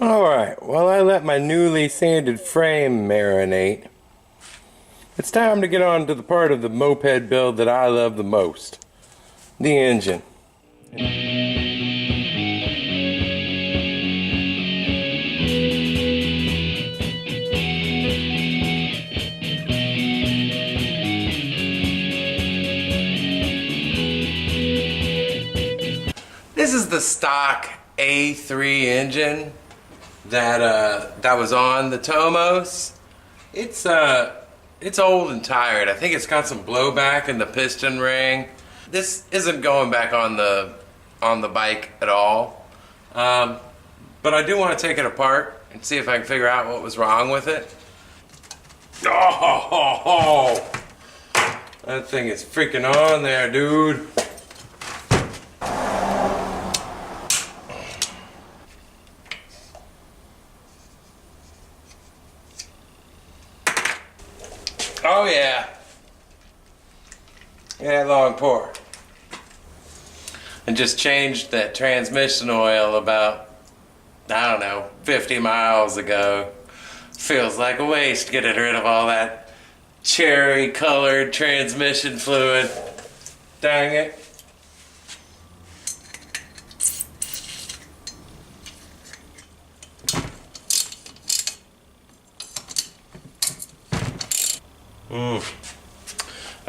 Alright, while I let my newly sanded frame marinate, it's time to get on to the part of the moped build that I love the most, the engine. This is the stock A3 engine that was on the Tomos. It's old and tired. I think it's got some blowback in the piston ring. This isn't going back on the bike at all. But I do want to take it apart and see if I can figure out what was wrong with it. Oh, that thing is freaking on there, dude. Oh yeah. Yeah, long pour. And just changed that transmission oil about, I don't know, 50 miles ago. Feels like a waste getting rid of all that cherry colored transmission fluid. Dang it.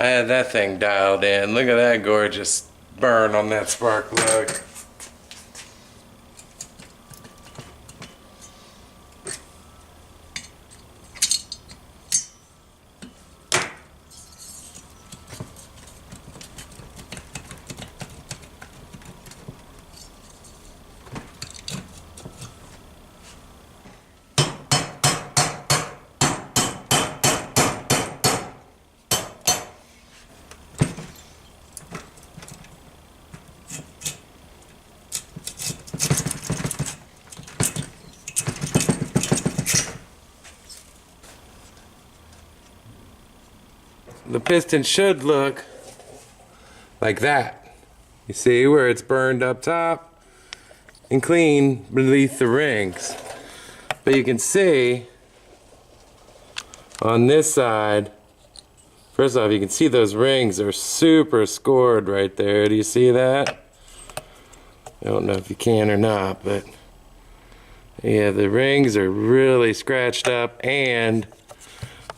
I had that thing dialed in. Look at that gorgeous burn on that spark plug. The piston should look like that. You see where it's burned up top and clean beneath the rings. But you can see on this side, first off, you can see those rings are super scored right there. Do you see that? I don't know if you can or not, but yeah, the rings are really scratched up, and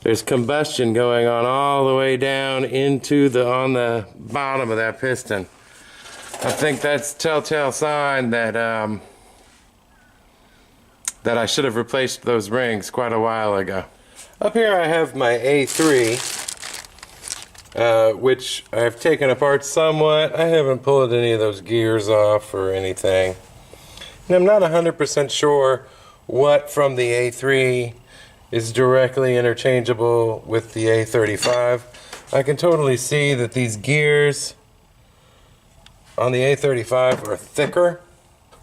there's combustion going on all the way down into on the bottom of that piston. I think that's a telltale sign that that I should have replaced those rings quite a while ago. Up here I have my A3, which I've taken apart somewhat. I haven't pulled any of those gears off or anything. And I'm not 100% sure what from the A3 is directly interchangeable with the A35. I can totally see that these gears on the A35 are thicker.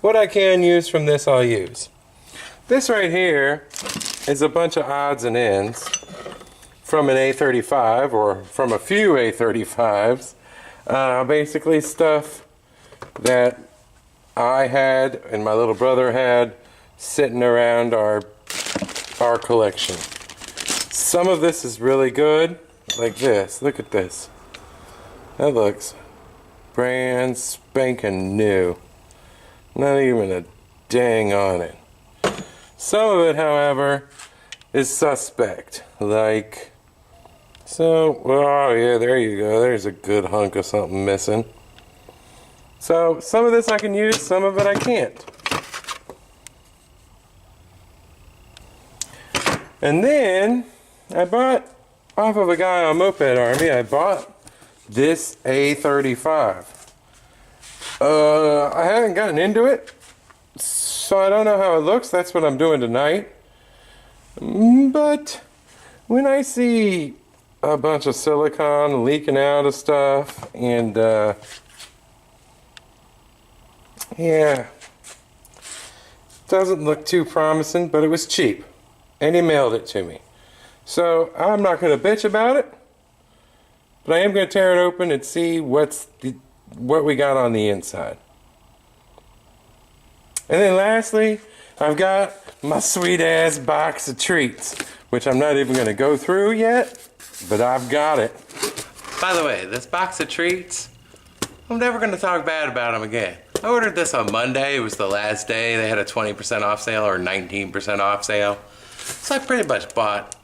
What I can use from this, I'll use. This right here is a bunch of odds and ends from an A35, or from a few A35s. Basically stuff that I had and my little brother had sitting around our collection. Some of this is really good, like this. Look at this. That looks brand spanking new. Not even a dang on it. Some of it, however, is suspect. Like, so, oh yeah, there you go. There's a good hunk of something missing. So, some of this I can use, some of it I can't. And then I bought, off of a guy on Moped Army, I bought this A35. I haven't gotten into it, so I don't know how it looks. That's what I'm doing tonight. But when I see a bunch of silicone leaking out of stuff, and yeah, doesn't look too promising, but it was cheap. And he mailed it to me. So I'm not going to bitch about it, but I am going to tear it open and see what we got on the inside. And then lastly, I've got my sweet ass box of treats, which I'm not even gonna go through yet, but I've got it. By the way, this box of treats, I'm never gonna talk bad about them again. I ordered this on Monday. It was the last day. They had a 20% off sale or 19% off sale. So I pretty much bought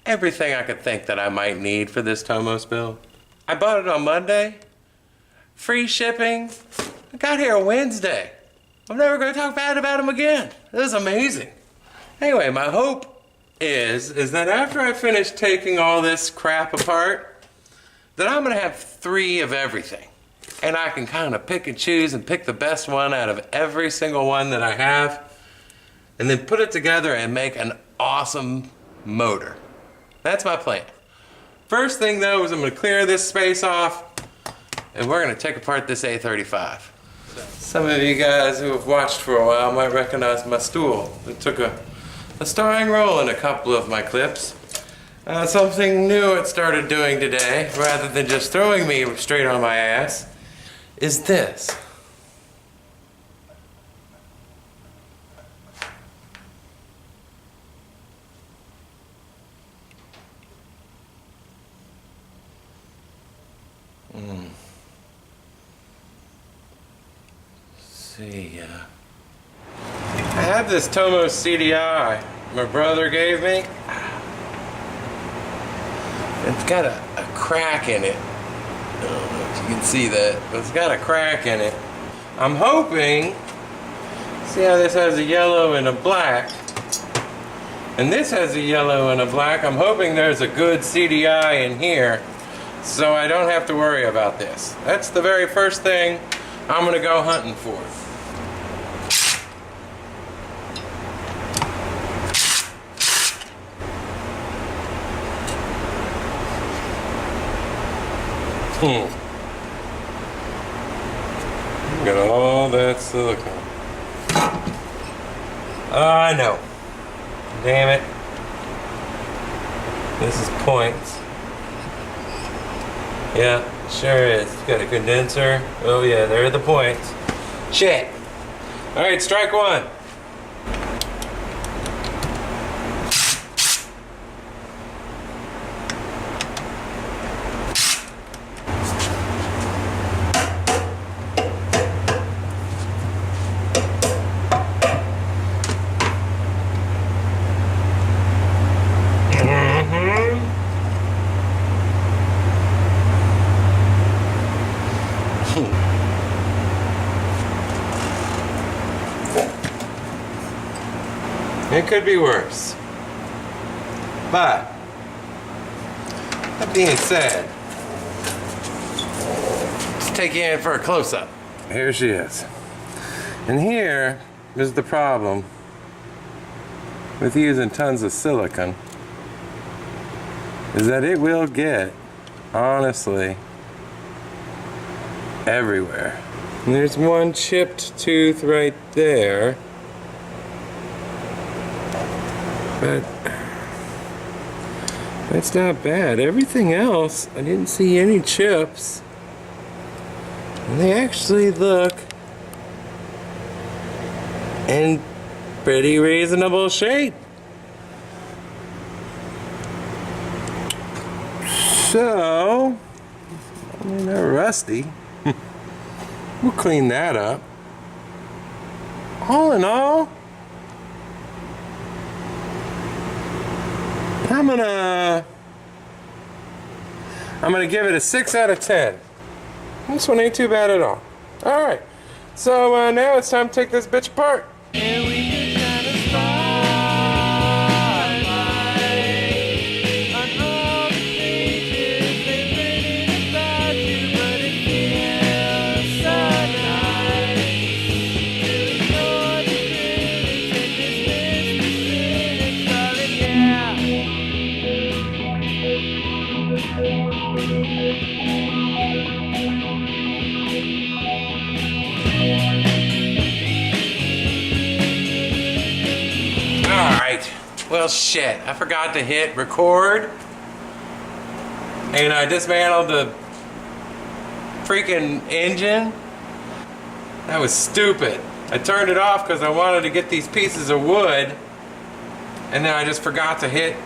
everything I could think that I might need for this Tomos build. I bought it on Monday. Free shipping. I got here on Wednesday. I'm never going to talk bad about them again. This is amazing. Anyway, my hope is that after I finish taking all this crap apart, that I'm going to have 3 of everything. And I can kind of pick and choose and pick the best one out of every single one that I have, and then put it together and make an awesome motor. That's my plan. First thing though is I'm going to clear this space off, and we're going to take apart this A35. Some of you guys who have watched for a while might recognize my stool. It took a starring role in a couple of my clips. Something new it started doing today, rather than just throwing me straight on my ass, is this. See, I have this Tomos CDI my brother gave me. It's got a crack in it. I don't know if you can see that, but it's got a crack in it. I'm hoping, see how this has a yellow and a black, and this has a yellow and a black. I'm hoping there's a good CDI in here, so I don't have to worry about this. That's the very first thing I'm gonna go hunting for. Got all that silicone. Oh, I know. Damn it. This is points. Yeah, sure is. It's got a condenser. Oh yeah, there are the points. Shit. Alright, strike one. It could be worse. But, that being said, let's take you in for a close-up. Here she is. And here is the problem with using tons of silicone, is that it will get, honestly, everywhere. And there's one chipped tooth right there. But that's not bad. Everything else, I didn't see any chips. And they actually look in pretty reasonable shape. So, I mean, they're rusty. We'll clean that up. All in all, I'm gonna give it a 6 out of 10. This one ain't too bad at all. Alright, so now it's time to take this bitch apart. Well, shit, I forgot to hit record, and I dismantled the freaking engine. That was stupid. I turned it off because I wanted to get these pieces of wood, and then I just forgot to hit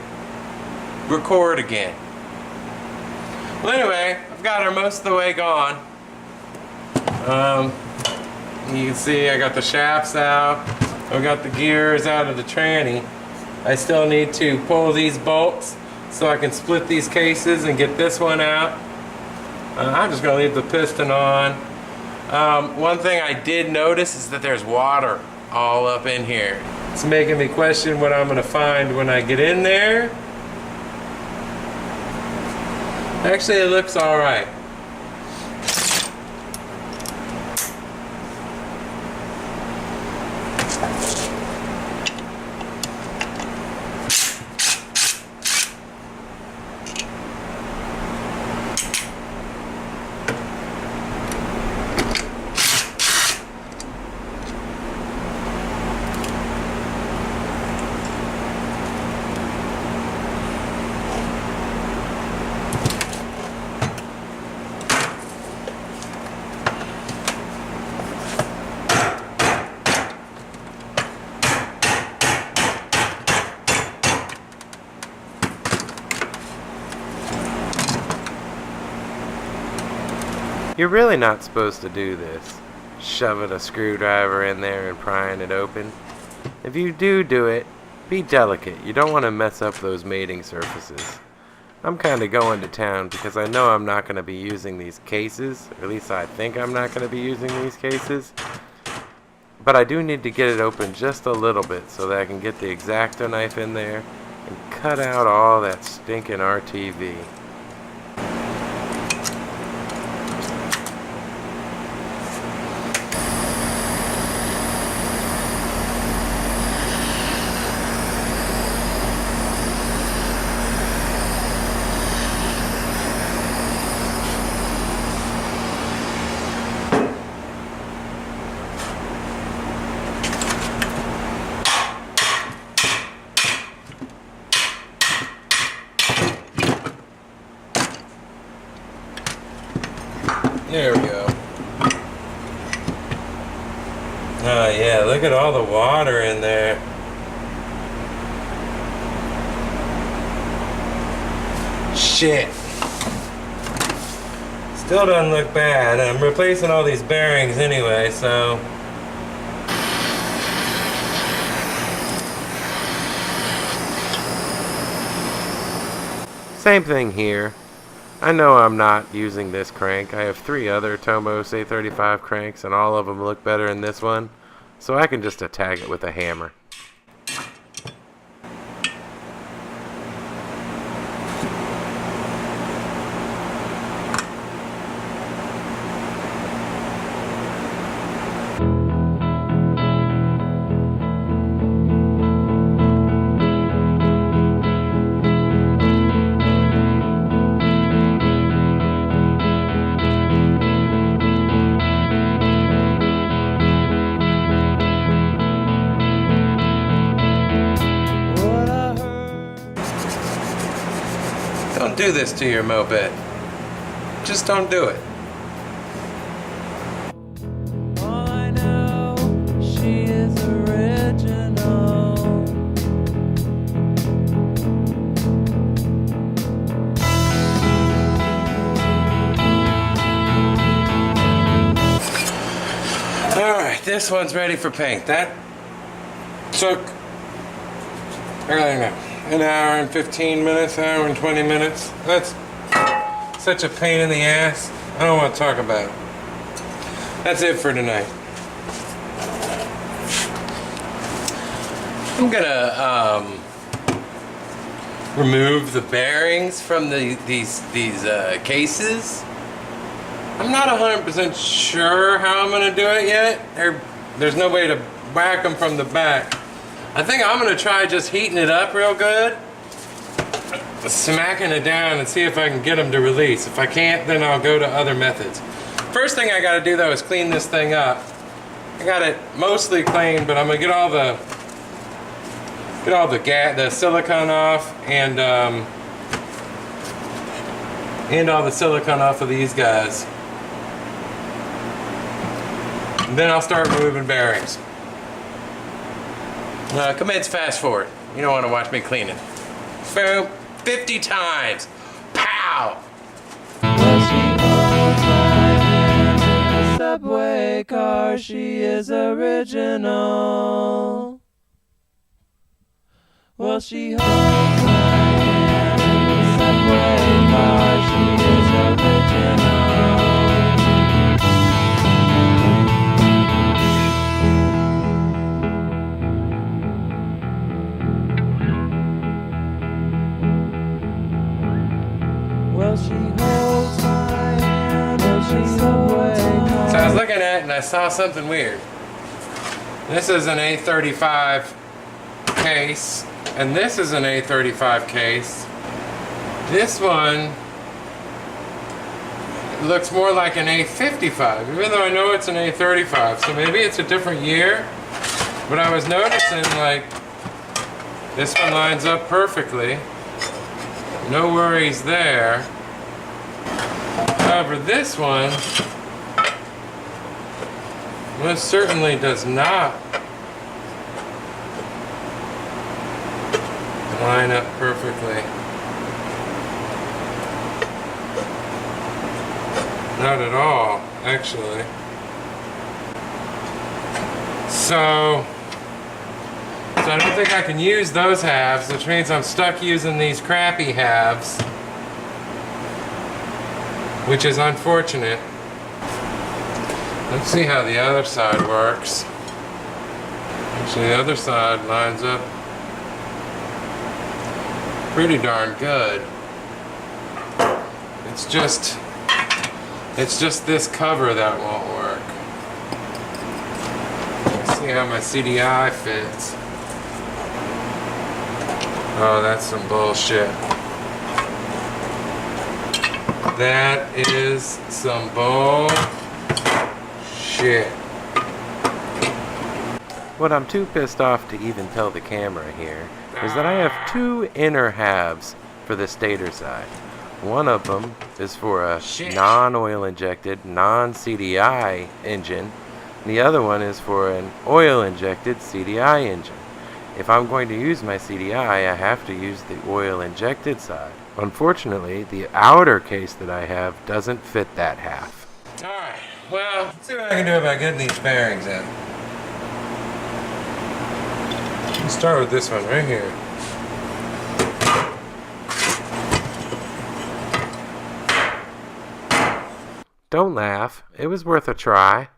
record again. Well, anyway, I've got her most of the way gone. You can see I got the shafts out. I got the gears out of the tranny. I still need to pull these bolts so I can split these cases and get this one out. I'm just going to leave the piston on. One thing I did notice is that there's water all up in here. It's making me question what I'm going to find when I get in there. Actually, it looks all right. You're really not supposed to do this, shoving a screwdriver in there and prying it open. If you do it, be delicate. You don't want to mess up those mating surfaces. I'm kind of going to town because I know I'm not going to be using these cases, or at least I think I'm not going to be using these cases. But I do need to get it open just a little bit so that I can get the X-Acto knife in there and cut out all that stinking RTV. There we go. Oh yeah, look at all the water in there. Shit. Still doesn't look bad. I'm replacing all these bearings anyway, so. Same thing here. I know I'm not using this crank. I have 3 other Tomos A35 cranks and all of them look better than this one, so I can just attack it with a hammer. Don't do this to your moped. Just don't do it. All I know, she is original. Alright, this one's ready for paint. That took, I don't know, an hour and 15 minutes, hour and 20 minutes. That's such a pain in the ass. I don't want to talk about it. That's it for tonight. I'm gonna remove the bearings from these cases. I'm not 100% sure how I'm gonna do it yet. There's no way to whack them from the back. I think I'm gonna try just heating it up real good, smacking it down and see if I can get them to release. If I can't, then I'll go to other methods. First thing I gotta do though is clean this thing up. I got it mostly clean, but I'm gonna get all the silicone off and all the silicone off of these guys. And then I'll start moving bearings. Commence fast forward. You don't want to watch me clean it. Boom. 50 times. Pow! Well, she holds my hand in the subway car. She is original. Well, she holds my hand in the subway car. She is original. Well, she holds my hand in the subway car. So I was looking at it and I saw something weird. This is an A35 case, and this is an A35 case. This one looks more like an A55, even though I know it's an A35, so maybe it's a different year. But I was noticing, like, this one lines up perfectly. No worries there. However, this one most certainly does not line up perfectly. Not at all, actually. So I don't think I can use those halves, which means I'm stuck using these crappy halves, which is unfortunate. Let's see how the other side works. Actually, the other side lines up pretty darn good. It's just this cover that won't work. Let's see how my CDI fits. Oh, that's some bullshit. That is some bullshit. What I'm too pissed off to even tell the camera here is that I have two inner halves for the stator side. One of them is for a non-oil injected, non-CDI engine. And the other one is for an oil injected CDI engine. If I'm going to use my CDI, I have to use the oil injected side. Unfortunately, the outer case that I have doesn't fit that half. Alright, well, let's see what I can do about getting these bearings in. Let's start with this one right here. Don't laugh, it was worth a try.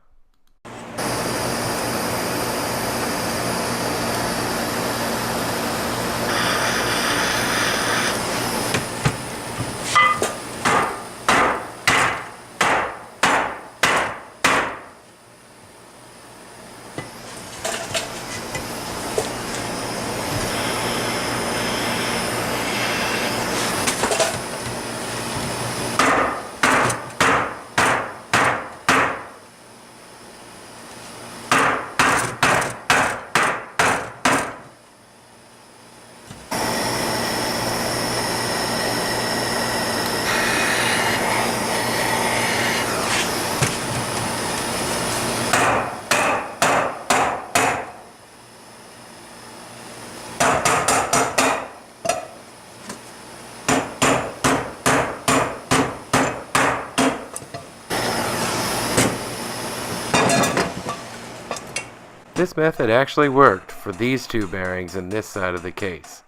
This method actually worked for these two bearings in this side of the case.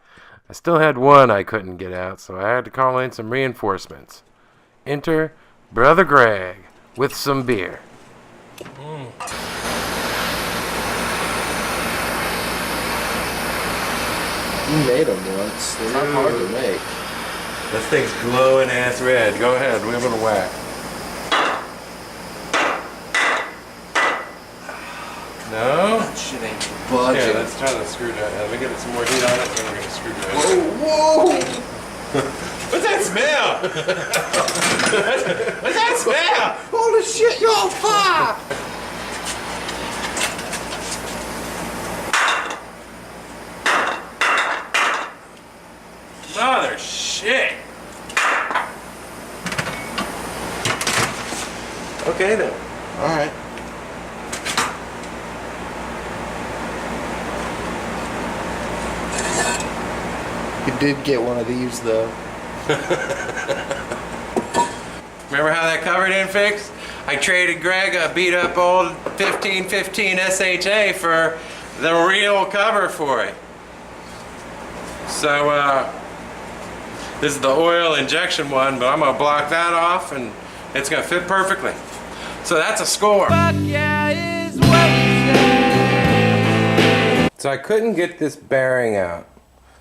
I still had one I couldn't get out, so I had to call in some reinforcements. Enter Brother Greg with some beer. You made them once. They're not hard to make. This thing's glowing ass red. Go ahead, give it a whack. No? That shit ain't budging. Yeah, let's try the screwdriver. Let me get some more heat on it, then we're gonna screwdriver. Whoa! What's that smell? What's that smell? Holy shit, you're on fire! Mother shit. Okay then. Alright. You did get one of these though. Remember how that cover didn't fix? I traded Greg a beat up old 1515 SHA for the real cover for it. So this is the oil injection one, but I'm gonna block that off and it's gonna fit perfectly. So that's a score. Fuck yeah is what we say. So I couldn't get this bearing out.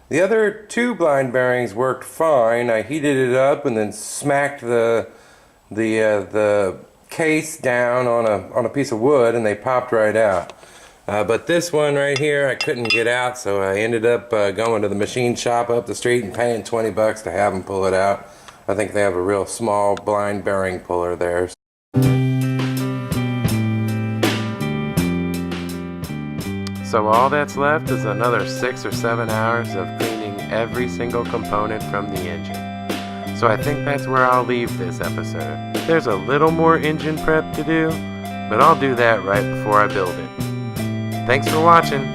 The other two blind bearings worked fine. I heated it up and then smacked the case down on a piece of wood and they popped right out. But this one right here I couldn't get out, so I ended up going to the machine shop up the street and paying 20 bucks to have them pull it out. I think they have a real small blind bearing puller there. So all that's left is another 6 or 7 hours of cleaning every single component from the engine. So I think that's where I'll leave this episode. There's a little more engine prep to do, but I'll do that right before I build it. Thanks for watching.